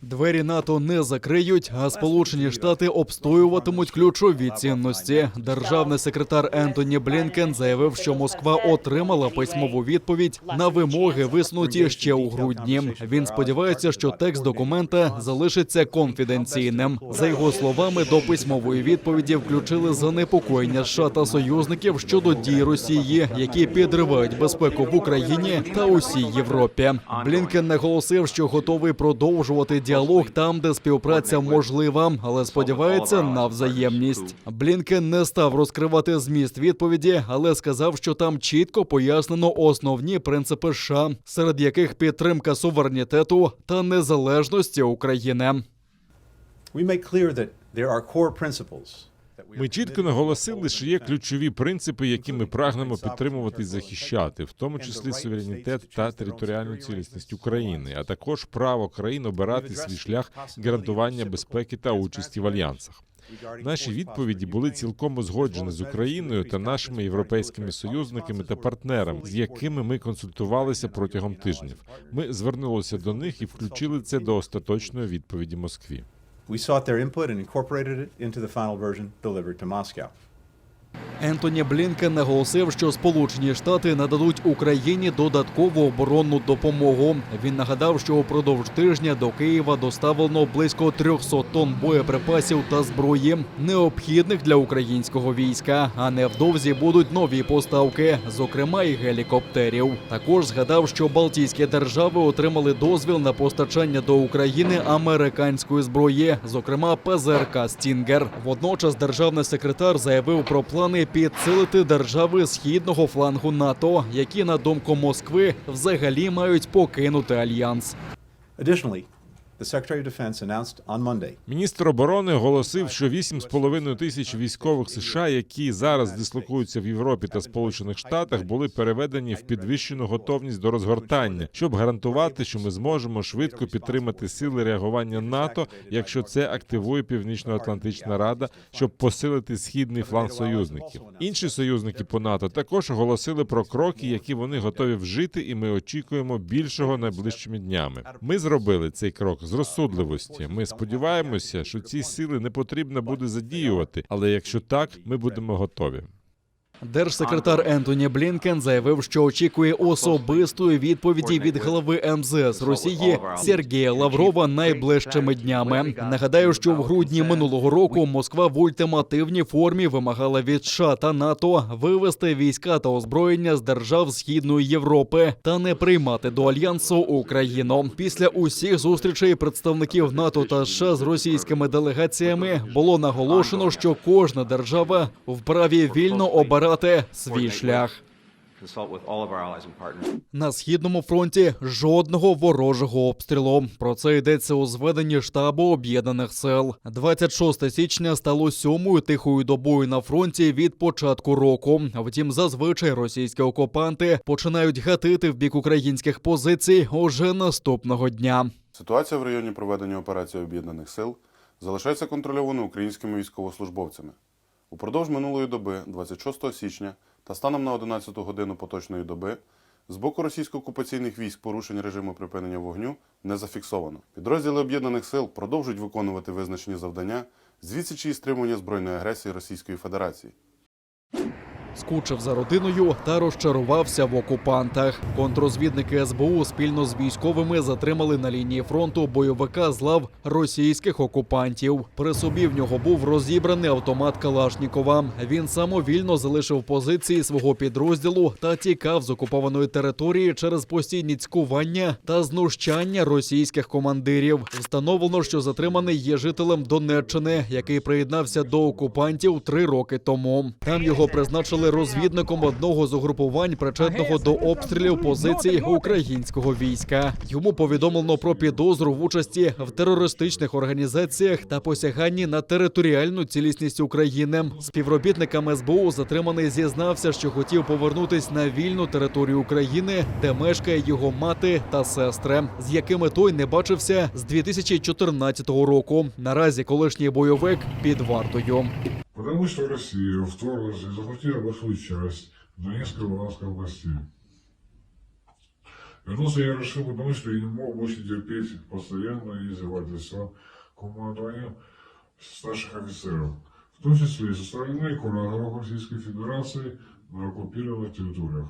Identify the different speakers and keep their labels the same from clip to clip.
Speaker 1: Двері НАТО не закриють, а Сполучені Штати обстоюватимуть ключові цінності. Державний секретар Ентоні Блінкен заявив, що Москва отримала письмову відповідь на вимоги, висунуті ще у грудні. Він сподівається, що текст документа залишиться конфіденційним. За його словами, до письмової відповіді включили занепокоєння США та союзників щодо дій Росії, які підривають безпеку в Україні та усій Європі. Блінкен наголосив, що готовий продовжувати діалог там, де співпраця можлива, але сподівається на взаємність. Блінкен не став розкривати зміст відповіді, але сказав, що там чітко пояснено основні принципи США, серед яких підтримка суверенітету та незалежності України.
Speaker 2: Ми чітко наголосили, що є ключові принципи, які ми прагнемо підтримувати і захищати, в тому числі суверенітет та територіальну цілісність України, а також право країн обирати свій шлях гарантування безпеки та участі в альянсах. Наші відповіді були цілком узгоджені з Україною та нашими європейськими союзниками та партнерами, з якими ми консультувалися протягом тижнів. Ми звернулися до них і включили це до остаточної відповіді Москві.
Speaker 3: We sought their input and incorporated it into the final version delivered to Moscow.
Speaker 1: Ентоні Блінкен наголосив, що Сполучені Штати нададуть Україні додаткову оборонну допомогу. Він нагадав, що упродовж тижня до Києва доставлено близько 300 тонн боєприпасів та зброї, необхідних для українського війська, а невдовзі будуть нові поставки, зокрема і гелікоптерів. Також згадав, що Балтійські держави отримали дозвіл на постачання до України американської зброї, зокрема ПЗРК «Стінгер». Водночас державний секретар заявив про плани підсилити держави східного флангу НАТО, які, на думку Москви, взагалі мають покинути альянс.
Speaker 3: Additionally, the Secretary of Defense announced on Monday
Speaker 2: Міністр оборони оголосив, що 8,5 тисяч військових США, які зараз дислокуються в Європі та Сполучених Штатах, були переведені в підвищену готовність до розгортання, щоб гарантувати, що ми зможемо швидко підтримати сили реагування НАТО, якщо це активує Північно-Атлантична Рада, щоб посилити східний фланг союзників. Інші союзники по НАТО також оголосили про кроки, які вони готові вжити, і ми очікуємо більшого найближчими днями. Ми зробили цей крок з розсудливості. Ми сподіваємося, що ці сили не потрібно буде задіювати, але якщо так, ми будемо готові.
Speaker 1: Держсекретар Ентоні Блінкен заявив, що очікує особистої відповіді від глави МЗС Росії Сергія Лаврова найближчими днями. Нагадаю, що в грудні минулого року Москва в ультимативній формі вимагала від США та НАТО вивести війська та озброєння з держав Східної Європи та не приймати до альянсу Україну. Після усіх зустрічей представників НАТО та США з російськими делегаціями було наголошено, що кожна держава вправі вільно обирати свій шлях. На Східному фронті жодного ворожого обстрілу. Про це йдеться у зведенні штабу Об'єднаних сил. 26 січня стало 7-ю тихою добою на фронті від початку року. Втім, зазвичай російські окупанти починають гатити в бік українських позицій уже наступного дня.
Speaker 4: Ситуація в районі проведення операції Об'єднаних сил залишається контрольованою українськими військовослужбовцями. Упродовж минулої доби, 26 січня, та станом на 11 годину поточної доби, з боку російсько-окупаційних військ порушень режиму припинення вогню не зафіксовано. Підрозділи Об'єднаних сил продовжують виконувати визначені завдання з відсічі і стримування збройної агресії Російської Федерації.
Speaker 1: Скучив за родиною та розчарувався в окупантах. Контррозвідники СБУ спільно з військовими затримали на лінії фронту бойовика з лав російських окупантів. При собі в нього був розібраний автомат Калашнікова. Він самовільно залишив позиції свого підрозділу та тікав з окупованої території через постійні цькування та знущання російських командирів. Встановлено, що затриманий є жителем Донеччини, який приєднався до окупантів 3 роки тому. Там його призначили розвідником одного з угрупувань, причетного до обстрілів позицій українського війська. Йому повідомлено про підозру в участі в терористичних організаціях та посяганні на територіальну цілісність України. Співробітникам СБУ затриманий зізнався, що хотів повернутись на вільну територію України, де мешкає його мати та сестри, з якими той не бачився з 2014 року. Наразі колишній бойовик під вартою.
Speaker 5: Потому что Россия вторглась и захватила большую часть Донецкой и Луганской областей. Вернулся я решил, потому что я не мог больше терпеть постоянное издевательство командования старших офицеров, в том числе и со стороны кураторов Российской Федерации на оккупированных территориях.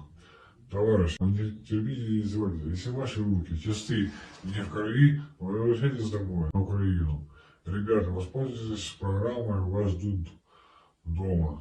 Speaker 5: Товарищи, не терпите издевательства. Если ваши руки чисты не в крови, вы возвращайтесь домой, на Украину. Ребята, воспользуйтесь программой «Вас ждут дома».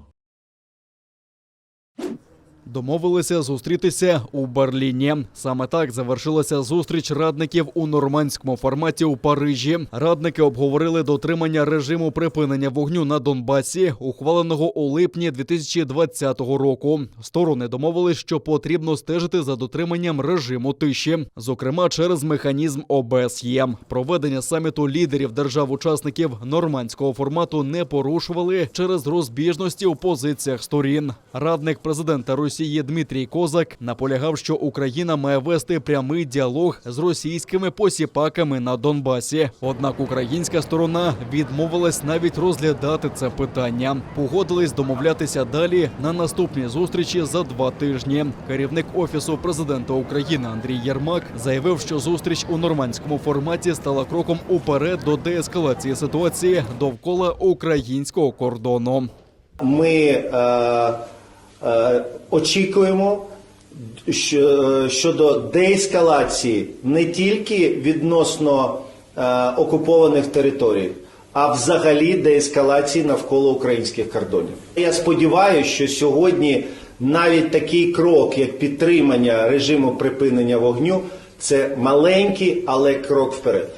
Speaker 1: Домовилися зустрітися у Берліні. Саме так завершилася зустріч радників у нормандському форматі у Парижі. Радники обговорили дотримання режиму припинення вогню на Донбасі, ухваленого у липні 2020 року. Сторони домовились, що потрібно стежити за дотриманням режиму тиші, зокрема через механізм ОБСЄ. Проведення саміту лідерів держав-учасників нормандського формату не порушували через розбіжності у позиціях сторін. Радник президента Росії Дмитрій Козак наполягав, що Україна має вести прямий діалог з російськими посіпаками на Донбасі. Однак українська сторона відмовилась навіть розглядати це питання. Погодились домовлятися далі на наступній зустрічі за 2 тижні. Керівник Офісу президента України Андрій Єрмак заявив, що зустріч у нормандському форматі стала кроком уперед до деескалації ситуації довкола українського кордону.
Speaker 6: Ми очікуємо щодо деескалації не тільки відносно окупованих територій, а взагалі деескалації навколо українських кордонів. Я сподіваюся, що сьогодні навіть такий крок, як підтримання режиму припинення вогню, це маленький, але крок вперед.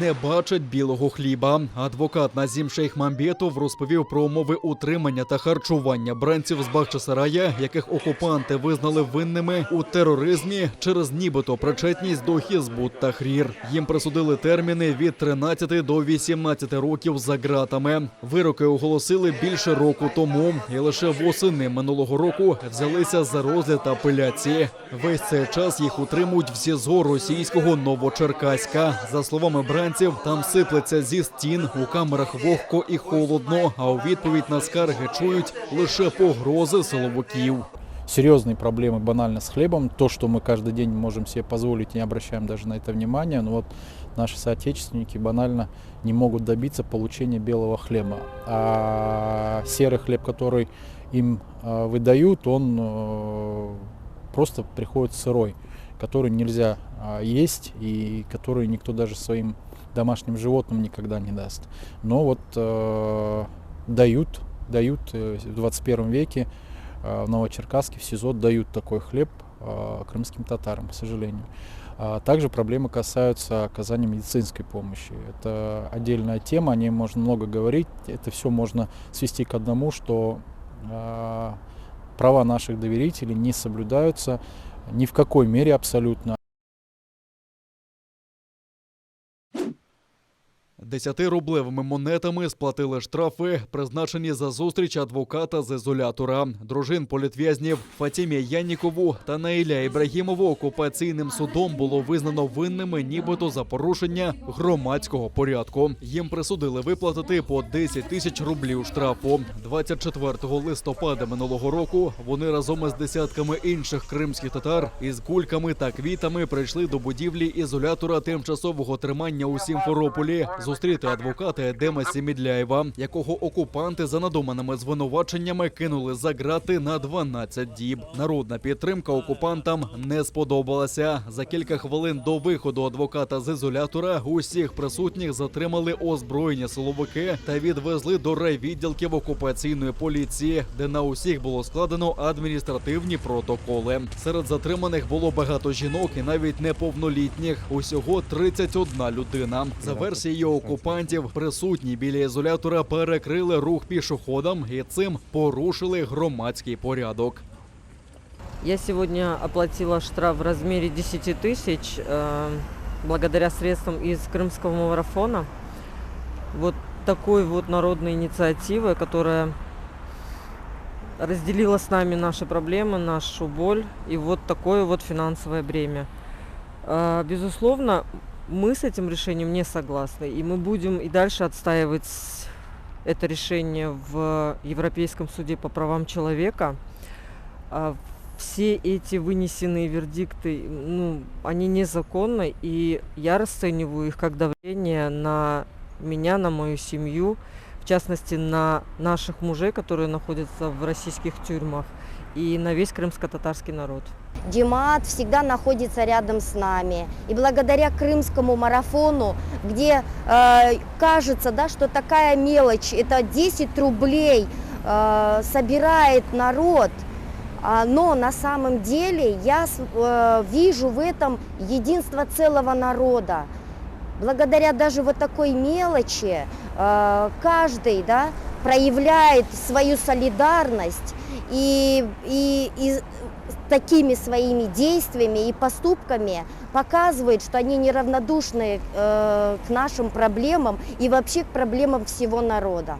Speaker 1: Не бачать білого хліба. Адвокат Назім Шейхмамбетов розповів про умови утримання та харчування бранців з Бахчисарая, яких окупанти визнали винними у тероризмі через нібито причетність до Хізбут Тахрір. Їм присудили терміни від 13 до 18 років за ґратами. Вироки оголосили більше року тому, і лише восени минулого року взялися за розгляд апеляції. Весь цей час їх утримують в СІЗО російського Новочеркаська. За словами бранців, там сиплеться зі стін, у камерах вогко і холодно, а у відповідь на скарги чують лише погрози силовиків.
Speaker 7: Серьезные проблемы банально с хлебом. То, что мы каждый день можем себе позволить, не обращаем даже на это внимания. Но вот наши соотечественники банально не могут добиться получения белого хлеба. А серый хлеб, который им выдают, он просто приходит сырой, который нельзя есть и который никто даже своим домашним животным никогда не даст. Но вот дают в 21 веке в Новочеркасске, в СИЗО дают такой хлеб крымским татарам, к сожалению. Также проблемы касаются оказания медицинской помощи. Это отдельная тема, о ней можно много говорить. Это все можно свести к одному, что права наших доверителей не соблюдаются ни в какой мере абсолютно.
Speaker 1: 10-рублевими монетами сплатили штрафи, призначені за зустріч адвоката з ізолятора. Дружин політв'язнів Фатімі Яннікову та Наїля Ібрагімову окупаційним судом було визнано винними нібито за порушення громадського порядку. Їм присудили виплатити по 10 тисяч рублів штрафу. 24 листопада минулого року вони разом із десятками інших кримських татар із кульками та квітами прийшли до будівлі ізолятора тимчасового тримання у Сімферополі зустріти адвоката Едема Сімідляєва, якого окупанти за надуманими звинуваченнями кинули за ґрати на 12 діб. Народна підтримка окупантам не сподобалася. За кілька хвилин до виходу адвоката з ізолятора усіх присутніх затримали озброєні силовики та відвезли до райвідділків окупаційної поліції, де на усіх було складено адміністративні протоколи. Серед затриманих було багато жінок і навіть неповнолітніх. Усього 31 людина. За версією окупантів, присутні біля ізолятора перекрили рух пішоходам і цим порушили громадський порядок.
Speaker 8: Я сегодня оплатила штраф в размере 10 тысяч благодаря средствам из крымского марафона. Вот такой вот народной инициативой, которая разделила с нами наши проблемы, нашу боль и вот такое вот финансовое бремя. Безусловно, мы с этим решением не согласны, и мы будем и дальше отстаивать это решение в Европейском суде по правам человека. В все эти вынесенные вердикты, ну, они незаконны, и я расцениваю их как давление на меня, на мою семью, в частности, на наших мужей, которые находятся в российских тюрьмах, и на весь крымско-татарский народ.
Speaker 9: Димаат всегда находится рядом с нами. И благодаря крымскому марафону, где кажется, да, что такая мелочь, это 10 рублей собирает народ, но на самом деле я вижу в этом единство целого народа. Благодаря даже вот такой мелочи каждый, да, проявляет свою солидарность и такими своими действиями и поступками показывает, что они неравнодушны к нашим проблемам и вообще к проблемам всего народа.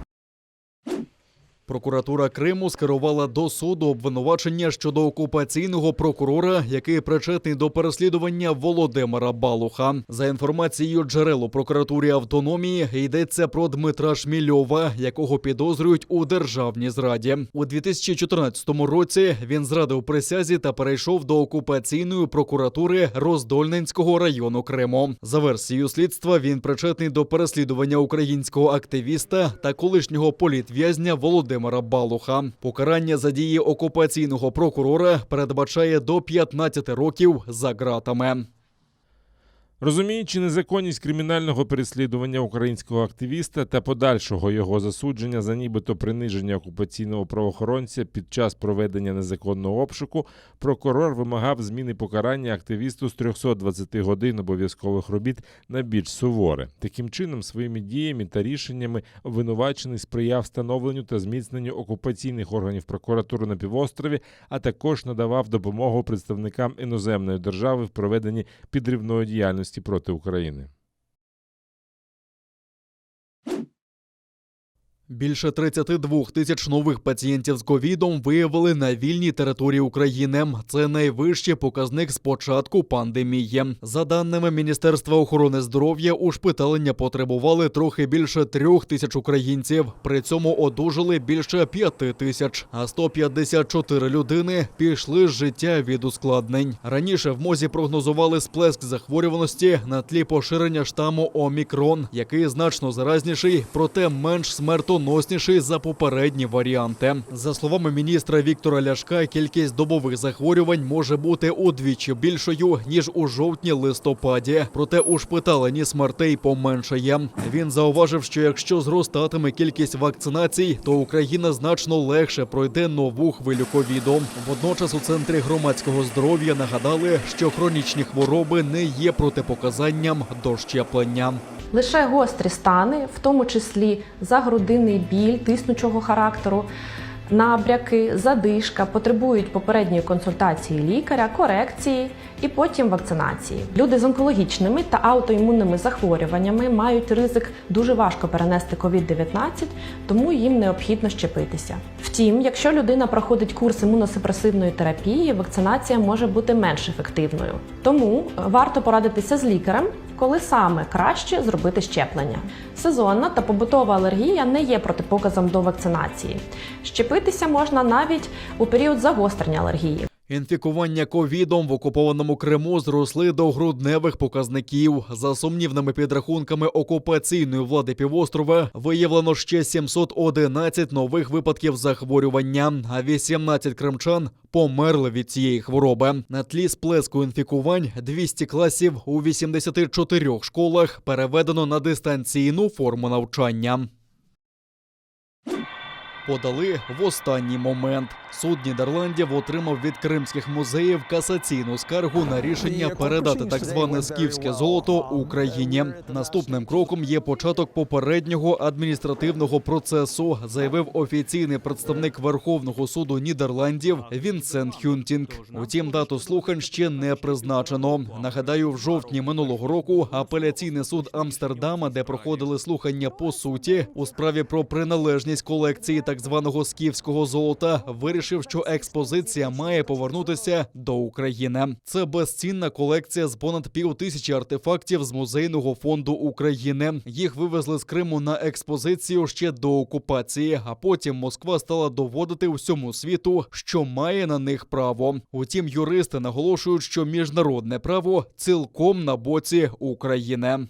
Speaker 1: Прокуратура Криму скерувала до суду обвинувачення щодо окупаційного прокурора, який причетний до переслідування Володимира Балуха. За інформацією джерел у прокуратурі Автономії, йдеться про Дмитра Шмільова, якого підозрюють у державній зраді. У 2014 році він зрадив присязі та перейшов до окупаційної прокуратури Роздольненського району Криму. За версією слідства, він причетний до переслідування українського активіста та колишнього політв'язня Володимира Балуха. Покарання за дії окупаційного прокурора передбачає до 15 років за ґратами.
Speaker 2: Розуміючи незаконність кримінального переслідування українського активіста та подальшого його засудження за нібито приниження окупаційного правоохоронця під час проведення незаконного обшуку, прокурор вимагав зміни покарання активісту з 320 годин обов'язкових робіт на більш суворе. Таким чином, своїми діями та рішеннями обвинувачений сприяв встановленню та зміцненню окупаційних органів прокуратури на півострові, а також надавав допомогу представникам іноземної держави в проведенні підривної діяльності проти України.
Speaker 1: Більше 32 тисяч нових пацієнтів з ковідом виявили на вільній території України. Це найвищий показник з початку пандемії. За даними Міністерства охорони здоров'я, ушпиталення потребували трохи більше 3 тисяч українців. При цьому одужали більше 5 тисяч, а 154 людини пішли з життя від ускладнень. Раніше в МОЗі прогнозували сплеск захворюваності на тлі поширення штаму Омікрон, який значно заразніший, проте менш смертоносніший за попередні варіанти. За словами міністра Віктора Ляшка, кількість добових захворювань може бути удвічі більшою, ніж у жовтні-листопаді. Проте ушпиталені смертей поменшає. Він зауважив, що якщо зростатиме кількість вакцинацій, то Україна значно легше пройде нову хвилю ковіду. Водночас у Центрі громадського здоров'я нагадали, що хронічні хвороби не є протипоказанням до щеплення.
Speaker 10: Лише гострі стани, в тому числі загрудинний біль тиснучого характеру, набряки, задишка, потребують попередньої консультації лікаря, корекції і потім вакцинації. Люди з онкологічними та аутоімунними захворюваннями мають ризик дуже важко перенести COVID-19, тому їм необхідно щепитися. Втім, якщо людина проходить курс імуносупресивної терапії, вакцинація може бути менш ефективною. Тому варто порадитися з лікарем, коли саме краще зробити щеплення. Сезонна та побутова алергія не є протипоказом до вакцинації. Щепитися можна навіть у період загострення алергії.
Speaker 1: Інфікування ковідом в окупованому Криму зросли до грудневих показників. За сумнівними підрахунками окупаційної влади півострова, виявлено ще 711 нових випадків захворювання, а 18 кримчан померли від цієї хвороби. На тлі сплеску інфікувань 200 класів у 84 школах переведено на дистанційну форму навчання. Подали в останній момент. Суд Нідерландів отримав від кримських музеїв касаційну скаргу на рішення передати так зване скіфське золото Україні. Наступним кроком є початок попереднього адміністративного процесу, заявив офіційний представник Верховного суду Нідерландів Вінсент Хюнтінг. Утім, дату слухань ще не призначено. Нагадаю, в жовтні минулого року апеляційний суд Амстердама, де проходили слухання по суті у справі про приналежність колекції так так званого скіфського золота, вирішив, що експозиція має повернутися до України. Це безцінна колекція з понад 5000 артефактів з музейного фонду України. Їх вивезли з Криму на експозицію ще до окупації, а потім Москва стала доводити всьому світу, що має на них право. Утім, юристи наголошують, що міжнародне право цілком на боці України.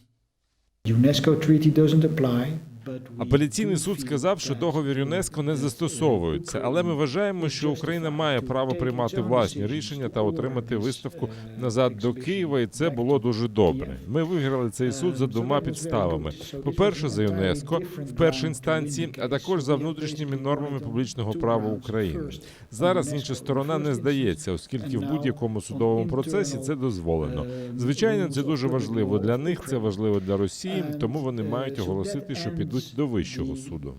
Speaker 2: Апеляційний суд сказав, що договір ЮНЕСКО не застосовується, але ми вважаємо, що Україна має право приймати власні рішення та отримати виставку назад до Києва, і це було дуже добре. Ми виграли цей суд за двома підставами. По-перше, за ЮНЕСКО в першій інстанції, а також за внутрішніми нормами публічного права України. Зараз інша сторона не здається, оскільки в будь-якому судовому процесі це дозволено. Звичайно, це дуже важливо для них, це важливо для Росії, тому вони мають оголосити, що підуть до Вищого суду.